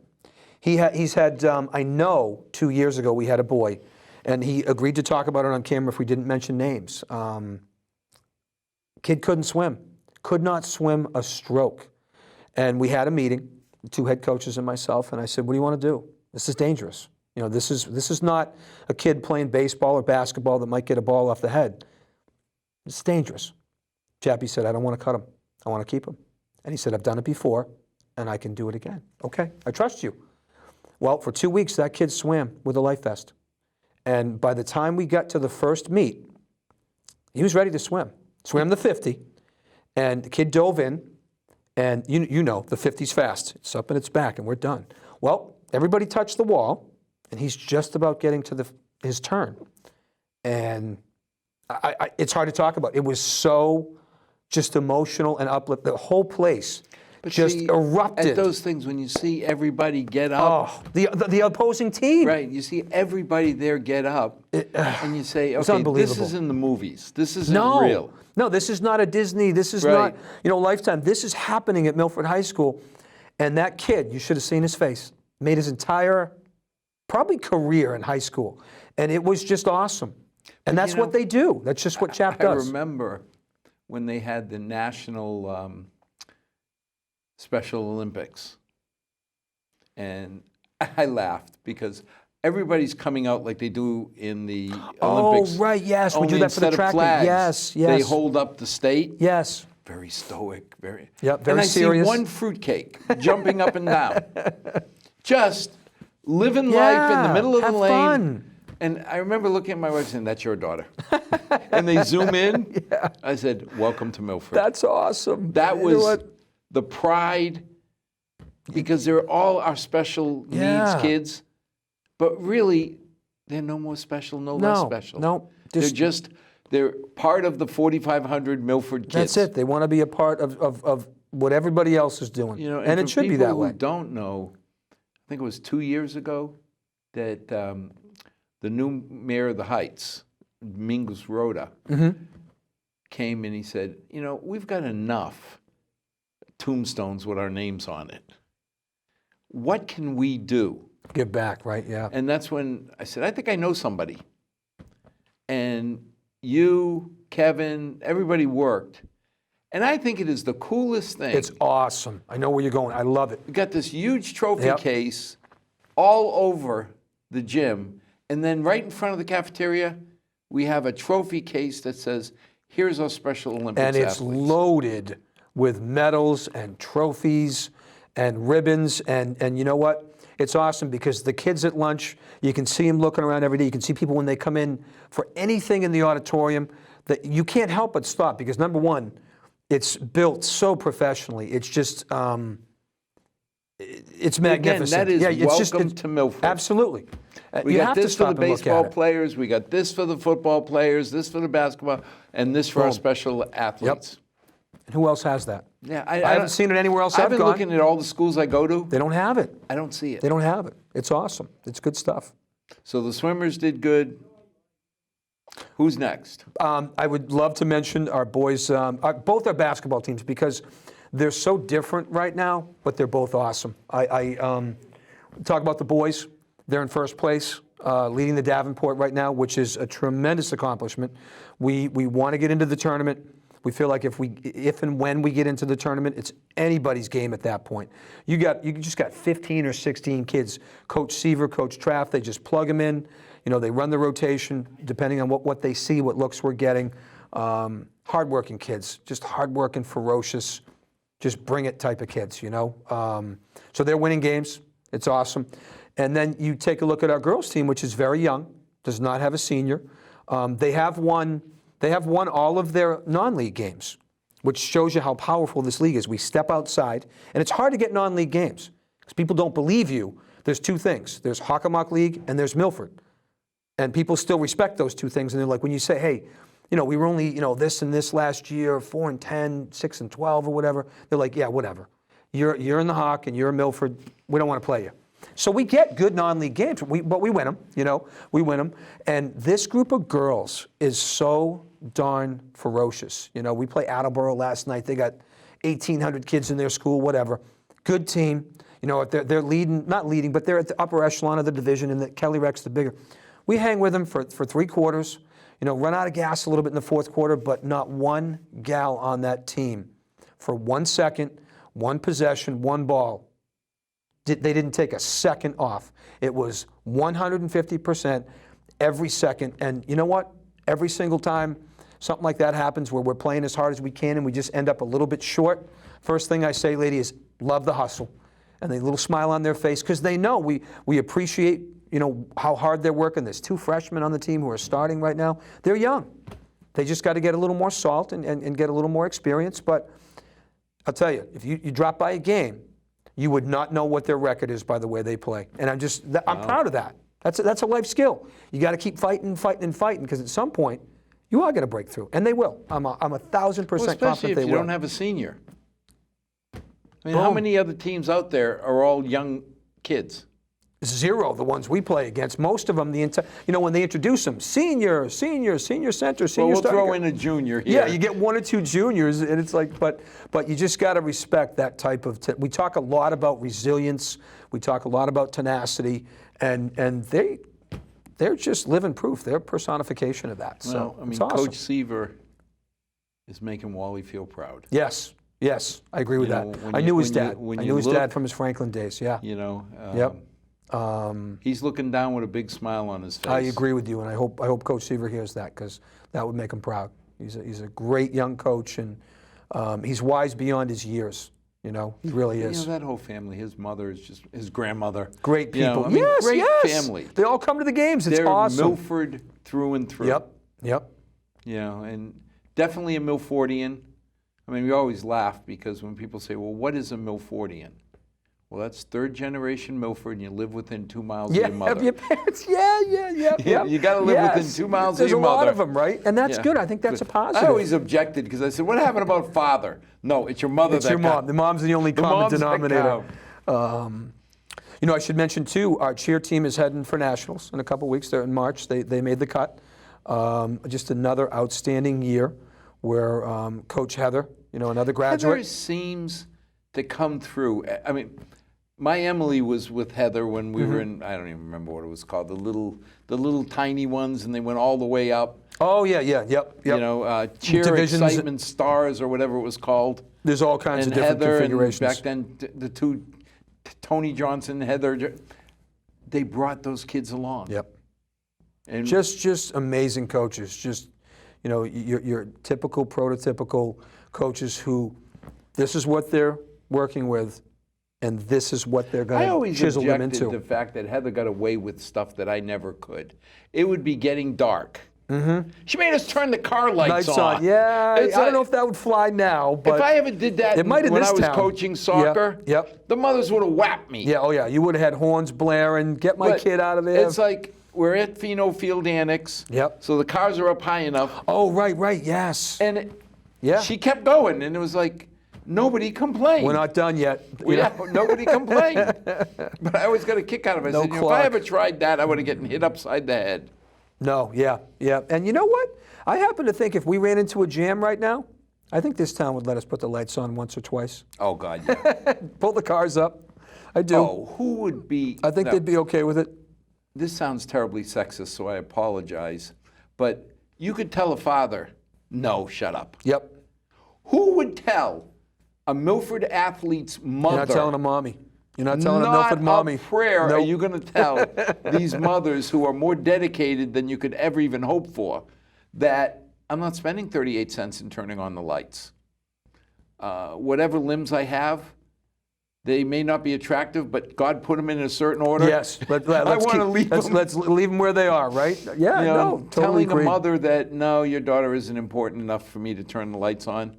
He's had, I know 2 years ago we had a boy, and he agreed to talk about it on camera if we didn't mention names. Kid couldn't swim, could not swim a stroke. And we had a meeting, the 2 head coaches and myself, and I said, what do you want to do? This is dangerous. This is not a kid playing baseball or basketball that might get a ball off the head. It's dangerous. Chappie said, I don't want to cut him. I want to keep him. And he said, I've done it before, and I can do it again. Okay, I trust you. Well, for 2 weeks, that kid swam with a life vest. And by the time we got to the first meet, he was ready to swim. Swam the 50, and the kid dove in, and you know, the 50's fast. It's up and it's back, and we're done. Well, everybody touched the wall, and he's just about getting to his turn. And it's hard to talk about. It was so just emotional and uplift. The whole place erupted.
At those things, when you see everybody get up.
Oh, the opposing team.
Right, you see everybody there get up, and you say, okay, this is in the movies. This isn't real.
No, this is not a Disney. This is
Right.
not, Lifetime. This is happening at Milford High School. And that kid, you should have seen his face, made his entire, probably career in high school. And it was just awesome. And that's what they do. That's just what CHAP does.
I remember when they had the National Special Olympics. And I laughed because everybody's coming out like they do in the Olympics.
Oh, right, yes. We
Only
do that for the
instead of
track.
flags,
Yes.
They hold up the state.
Yes.
Very stoic, very.
Yep, very
and I
serious.
see one fruitcake jumping up and down, just living life in the middle of the lane.
Fun.
And I remember looking at my wife saying, "That's your daughter," and they zoom in.
Yeah.
I said, "Welcome to Milford."
That's awesome.
That
You know
was
what?
the pride, because they're all our special needs kids, but really, they're no more special, no less special.
No,
They're part of the 4,500 Milford kids.
That's it. They want to be a part of what everybody else is doing. And it should be that way.
For people who don't know, I think it was 2 years ago that the new mayor of the Heights, Mingus Rhoda, came and he said, we've got enough tombstones with our names on it. What can we do?
Give back, right? Yeah.
And that's when I said, I think I know somebody. And you, Kevin, everybody worked. And I think it is the coolest thing.
It's awesome. I know where you're going. I love it.
We got this huge trophy case all over the gym. And then right in front of the cafeteria, we have a trophy case that says, here's our Special Olympics
And it's
athletes.
loaded with medals and trophies and ribbons. And you know what? It's awesome because the kids at lunch, you can see them looking around every day. You can see people when they come in for anything in the auditorium that you can't help but stop because, number one, it's built so professionally. It's just, it's magnificent.
Again, that is welcome
it's
to Milford.
Absolutely.
We
You
got
have to
this for the
stop and look
baseball
at it.
players, we got this for the football players, this for the basketball, and this for our special athletes.
And who else has that?
Yeah,
I haven't seen it anywhere else I've
I've been
gone.
looking at all the schools I go to.
They don't have it.
I don't see it.
They don't have it. It's awesome. It's good stuff.
So the swimmers did good. Who's next?
I would love to mention our boys, both our basketball teams, because they're so different right now, but they're both awesome. I talk about the boys. They're in first place, leading the Davenport right now, which is a tremendous accomplishment. We want to get into the tournament. We feel like if and when we get into the tournament, it's anybody's game at that point. You just got 15 or 16 kids. Coach Seaver, Coach Traff, they just plug them in. They run the rotation depending on what they see, what looks we're getting. Hardworking kids, just hardworking, ferocious, just bring it type of kids. So they're winning games. It's awesome. And then you take a look at our girls team, which is very young, does not have a senior. They have won all of their non-league games. which shows you how powerful this league is. We step outside, and it's hard to get non-league games because people don't believe you. There's two things. There's Hockomock League and there's Milford. And people still respect those two things. And they're like, when you say, hey, we were only, this and this last year, 4-10, 6-12 or whatever, they're like, yeah, whatever. You're in the Hawk and you're in Milford. We don't want to play you. So we get good non-league games, but we win them, we win them. And this group of girls is so darn ferocious. We play Attleboro last night. They got 1,800 kids in their school, whatever. Good team. They're leading, not leading, but they're at the upper echelon of the division, and the Kelly Rec's the bigger. We hang with them for 3 quarters, run out of gas a little bit in the 4th quarter, but not one gal on that team for 1 second, 1 possession, 1 ball. They didn't take a second off. It was 150% every second. And you know what? Every single time something like that happens where we're playing as hard as we can and we just end up a little bit short, first thing I say, lady, is love the hustle. And a little smile on their face because they know we appreciate, how hard they're working. There's 2 freshmen on the team who are starting right now. They're young. They just got to get a little more salt and get a little more experience. But I'll tell you, if you drop by a game, you would not know what their record is by the way they play. And I'm proud of that. That's a life skill. You got to keep fighting because at some point you are going to break through, and they will. I'm 1,000% confident
especially if
they
you
will.
don't have a senior. I mean, how many other teams out there are all young kids?
0, the ones we play against. Most of them, when they introduce them, senior center, senior
Well, we'll
striker.
throw in a junior here.
Yeah, you get 1 or 2 juniors, and it's like, but you just got to respect that type of. We talk a lot about resilience. We talk a lot about tenacity, and they're just living proof. They're personification of that. So
Well,
it's awesome.
Coach Seaver is making Wally feel proud.
Yes, I agree with that. I knew his dad. I knew his dad from his Franklin days. Yeah. Yep.
He's looking down with a big smile on his face.
I agree with you, and I hope Coach Seaver hears that because that would make him proud. He's a great young coach, and he's wise beyond his years. He really is.
That whole family. His mother is just his grandmother.
Great people.
Great family.
They all come to the games. It's
They're
awesome.
Milford through and through.
Yep.
And definitely a Milfordian. I mean, we always laugh because when people say, "Well, what is a Milfordian?" Well, that's 3rd generation Milford, and you live within 2 miles of your mother.
Of your parents. Yeah.
You got to live within 2 miles of your mother.
There's a lot of them, right? And that's good. I think that's a positive.
I always objected because I said, "What happened about father?" No, it's your mother.
It's your mom. The mom's the only common
mom's
denominator. I should mention too, our cheer team is heading for nationals in a couple weeks. They're in March. They made the cut. Just another outstanding year where Coach Heather, another graduate.
Heather seems to come through. I mean, my Emily was with Heather when we were in, I don't even remember what it was called, the little tiny ones, and they went all the way up.
Oh, yeah, yep.
Cheer
Divisions.
Excitement Stars or whatever it was called.
There's all kinds of different
Heather
configurations.
And back then, the 2, Tony Johnson, Heather, they brought those kids along.
Yep.
And
Just amazing coaches. Just, your typical, prototypical coaches who this is what they're working with, and this is what they're going
I
to
always
chisel them
objected
into.
the fact that Heather got away with stuff that I never could. It would be getting dark. She made us turn the car lights on.
Yeah,
It's
I don't
like-
know if that would fly now, but
If I ever did that
it might in
when
this
I was
town.
coaching soccer,
Yep.
the mothers would have whacked me.
yeah, you would have had horns blaring, get my
But
kid out of there.
It's like we're at Fino Field Annex.
Yep.
So the cars are up high enough.
Oh, right, yes.
And
Yeah.
she kept going, and it was like nobody complained.
We're not done yet.
Nobody complained. But I always got a kick out of it. I
No
said, if
clock.
I ever tried that, I would have gotten hit upside the head.
No, yeah. And you know what? I happen to think if we ran into a jam right now, I think this town would let us put the lights on once or twice.
Oh, God, yeah.
Pull the cars up. I do.
Oh, who would be...
I think
no,
they'd be okay with it.
This sounds terribly sexist, so I apologize. But you could tell a father, no, shut up.
Yep.
Who would tell a Milford athlete's mother...
You're not telling a mommy. You're not telling a
Not
Milford mommy.
a prayer are
Nope.
you going to tell these mothers who are more dedicated than you could ever even hope for that I'm not spending 38 cents in turning on the lights. Whatever limbs I have, they may not be attractive, but God put them in a certain order.
Yes.
I want to leave them.
Let's leave them where they are, right? Yeah, no, totally
telling
agree.
a mother that, no, your daughter isn't important enough for me to turn the lights on.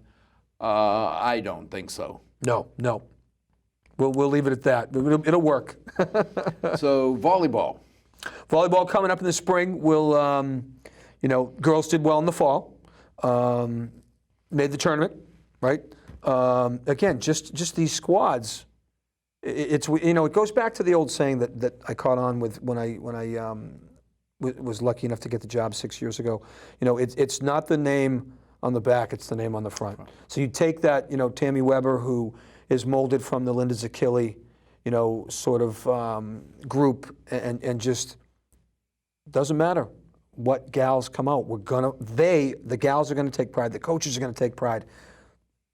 I don't think so.
No. We'll leave it at that. It'll work.
So volleyball.
Volleyball coming up in the spring. We'll, girls did well in the fall. Made the tournament, right? Again, just these squads. It goes back to the old saying that I caught on with when I was lucky enough to get the job 6 years ago. It's not the name on the back, it's the name on the front. So you take that, Tammy Weber, who is molded from the Linda Zakili, sort of group, and just doesn't matter what gals come out. The gals are gonna take pride. The coaches are gonna take pride.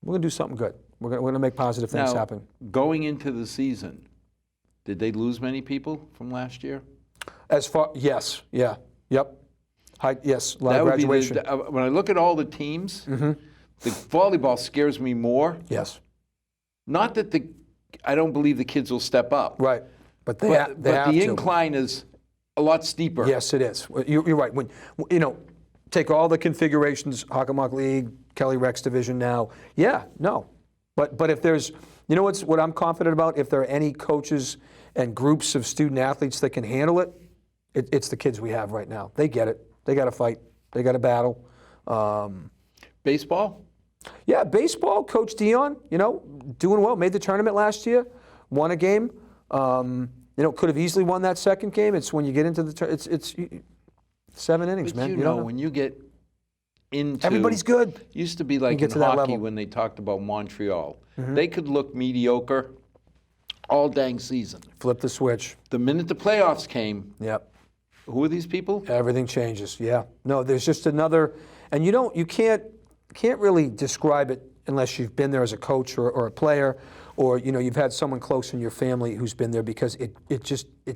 We're gonna do something good. We're gonna make positive things happen.
Going into the season, did they lose many people from last year?
Yes, yeah, yep. Yes, a lot of graduation.
When I look at all the teams, the volleyball scares me more.
Yes.
Not that I don't believe the kids will step up.
Right, but they have
the
to.
incline is a lot steeper.
Yes, it is. You're right. When take all the configurations, Hockomock League, Kelly Rex Division now. Yeah, no, but if there's, what I'm confident about, if there are any coaches and groups of student athletes that can handle it, it's the kids we have right now. They get it. They got to fight. They got to battle.
Baseball?
Yeah, baseball. Coach Dion, doing well. Made the tournament last year. Won a game. Could have easily won that second game. It's when you get into the it's 7 innings,
but
man.
When you get into
everybody's good.
Used to be like in hockey when they talked about Montreal. They could look mediocre all dang season.
Flip the switch.
The minute the playoffs came,
yep.
Who are these people?
Everything changes. Yeah. No, there's just another, and you can't really describe it unless you've been there as a coach or a player, or you've had someone close in your family who's been there, because it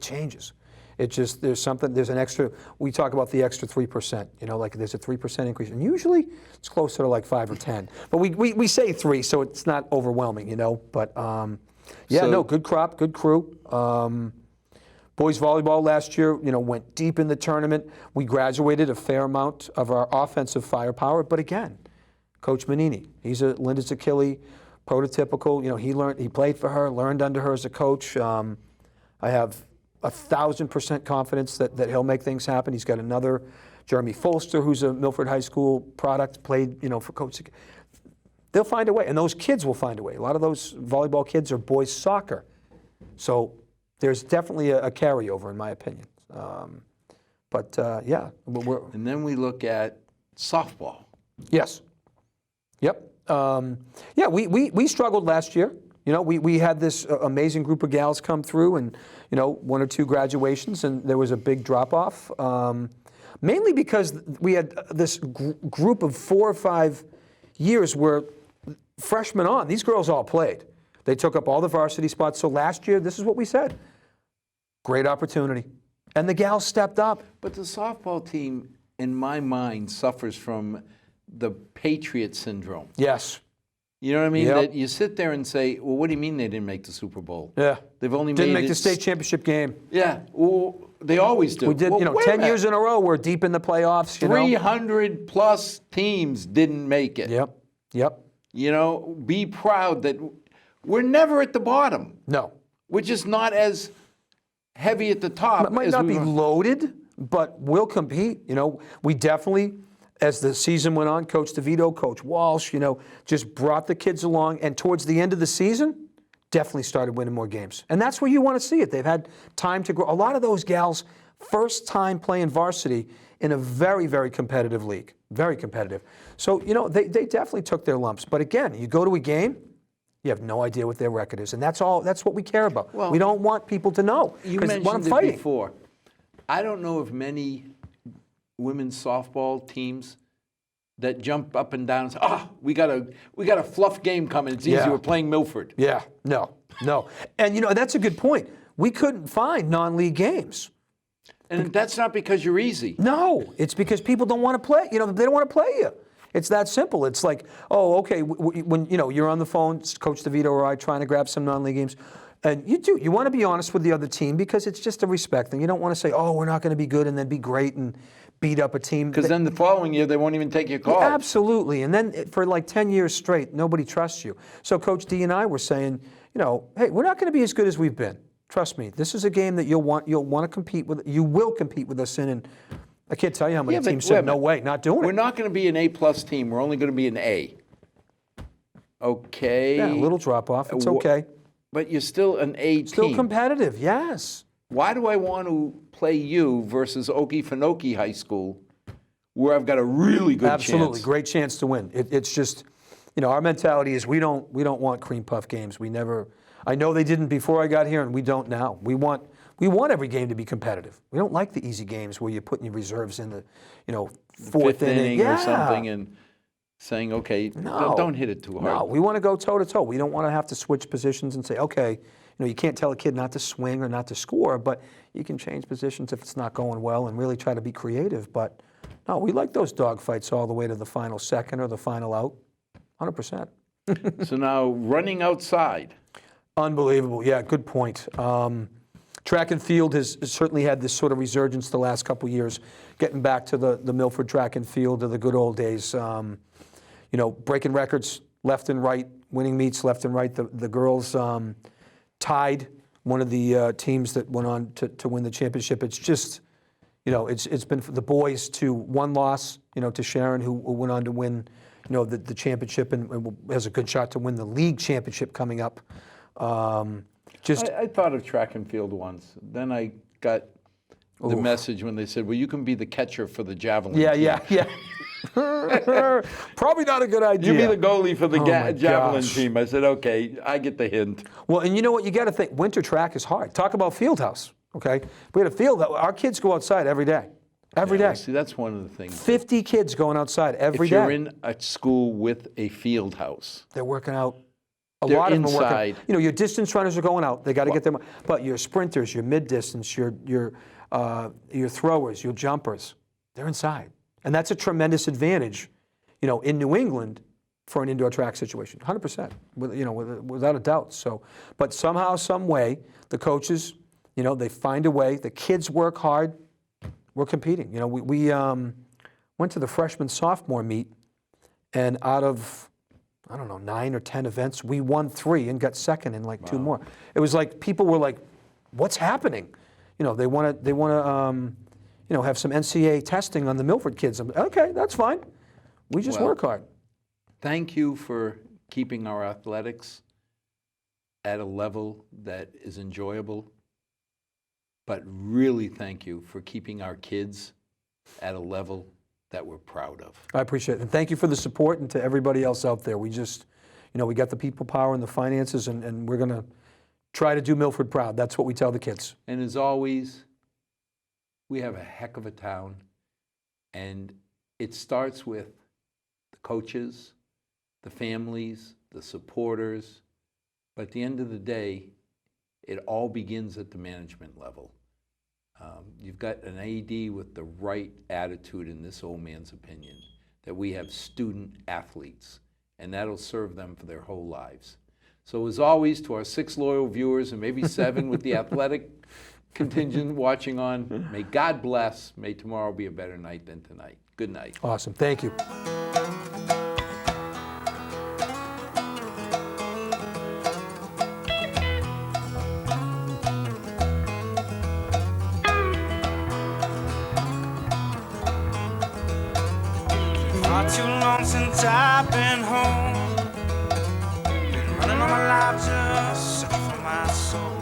changes. There's an extra. We talk about the extra 3%. Like there's a 3% increase, and usually it's closer to like 5 or 10. But we say 3, so it's not overwhelming. But good crop, good crew. Boys volleyball last year, went deep in the tournament. We graduated a fair amount of our offensive firepower, but again, Coach Manini, he's a Linda Zakili prototypical. He played for her, learned under her as a coach. I have 1,000% confidence that he'll make things happen. He's got another Jeremy Folster, who's a Milford High School product, played for Coach. They'll find a way, and those kids will find a way. A lot of those volleyball kids are boys soccer, so there's definitely a carryover, in my opinion. Yeah.
And then we look at softball.
Yes. Yep. We struggled last year. We had this amazing group of gals come through, and 1 or 2 graduations, and there was a big drop-off. Mainly because we had this group of 4 or 5 years where freshmen on, these girls all played. They took up all the varsity spots. So last year, this is what we said. Great opportunity. And the gals stepped up.
But the softball team, in my mind, suffers from the Patriot syndrome.
Yes.
You know what I mean?
Yep.
That you sit there and say, well, what do you mean they didn't make the Super Bowl?
Yeah.
They've only
didn't make the state championship game.
Yeah. Well, they always do.
We did, 10 years in a row, we're deep in the playoffs.
300 plus teams didn't make it.
Yep.
Be proud that we're never at the bottom.
No.
We're just not as heavy at the top.
It might not be loaded, but we'll compete. We definitely, as the season went on, Coach DeVito, Coach Walsh, just brought the kids along. And towards the end of the season, definitely started winning more games. And that's where you want to see it. They've had time to grow. A lot of those gals, first time playing varsity in a very, very competitive league. Very competitive. So, they definitely took their lumps. But again, you go to a game, you have no idea what their record is. And that's what we care about. Well, we don't want people to know.
You mentioned it before. I don't know of many women's softball teams that jump up and down and say, we got a fluff game coming. It's easy. We're playing Milford.
Yeah, no. And that's a good point. We couldn't find non-league games.
And that's not because you're easy.
No, it's because people don't want to play. They don't want to play you. It's that simple. It's like, okay, when you're on the phone, Coach DeVito or I trying to grab some non-league games, And you do. You want to be honest with the other team because it's just a respect thing. You don't want to say, oh, we're not going to be good and then be great and beat up a team.
Because then the following year, they won't even take your call.
Absolutely. And then for like 10 years straight, nobody trusts you. So Coach D and I were saying, hey, we're not going to be as good as we've been. Trust me. This is a game that you'll want to compete with. You will compete with us in. And I can't tell you how many teams said, no way, not doing it.
We're not going to be an A-plus team. We're only going to be an A. Okay.
Yeah, a little drop-off. It's okay.
But you're still an A team.
Still competitive, yes.
Why do I want to play you versus Okefenokee High School, where I've got a really good chance?
Absolutely, great chance to win. It's just, our mentality is we don't want cream puff games. We never. I know they didn't before I got here, and we don't now. We want every game to be competitive. We don't like the easy games where you're putting your reserves in the, fourth inning
or something and saying, okay, don't hit it too hard.
No, we want to go toe-to-toe. We don't want to have to switch positions and say, okay, you can't tell a kid not to swing or not to score, but you can change positions if it's not going well and really try to be creative. But no, we like those dog fights all the way to the final second or the final out, 100%.
So now running outside.
Unbelievable. Yeah, good point. Track and field has certainly had this sort of resurgence the last couple of years, getting back to the Milford track and field of the good old days. Breaking records left and right, winning meets left and right. The girls tied one of the teams that went on to win the championship. It's just, it's been for the boys to one loss, to Sharon, who went on to win, the championship and has a good shot to win the league championship coming up.
I thought of track and field once. Then I got the message when they said, well, you can be the catcher for the javelin team.
Yeah. Probably not a good idea.
You be the goalie for the javelin team. I said, okay, I get the hint.
Well, and you know what? You got to think, winter track is hard. Talk about field house, okay? We had a field, our kids go outside every day. Every day.
See, that's one of the things.
50 kids going outside every day.
If you're in a school with a field house.
They're working out.
They're
lot of them
inside.
are working. Your distance runners are going out. They got to get them. But your sprinters, your mid-distance, your throwers, your jumpers, they're inside. And that's a tremendous advantage, in New England for an indoor track situation, 100%, without a doubt. So, but somehow, some way, the coaches, they find a way. The kids work hard. We're competing. We went to the freshman-sophomore meet, and out of, 9 or 10 events, we won 3 and got second in like 2 more. It was like people were like, "What's happening?" They want to have some NCAA testing on the Milford kids. I'm like, okay, that's fine. We just work hard.
Thank you for keeping our athletics at a level that is enjoyable. But really thank you for keeping our kids at a level that we're proud of.
I appreciate it. And thank you for the support, and to everybody else out there. We just, we got the people power and the finances, and we're going to try to do Milford proud. That's what we tell the kids.
And as always, we have a heck of a town, and it starts with the coaches, the families, the supporters, but at the end of the day, it all begins at the management level. You've got an AD with the right attitude, in this old man's opinion, that we have student athletes, and that'll serve them for their whole lives. So as always, to our 6 loyal viewers, and maybe 7 with the athletic contingent watching on, may God bless. May tomorrow be a better night than tonight. Good night.
Awesome. Thank you.
Not too long since I've been home. Been running all my life just searching for my soul.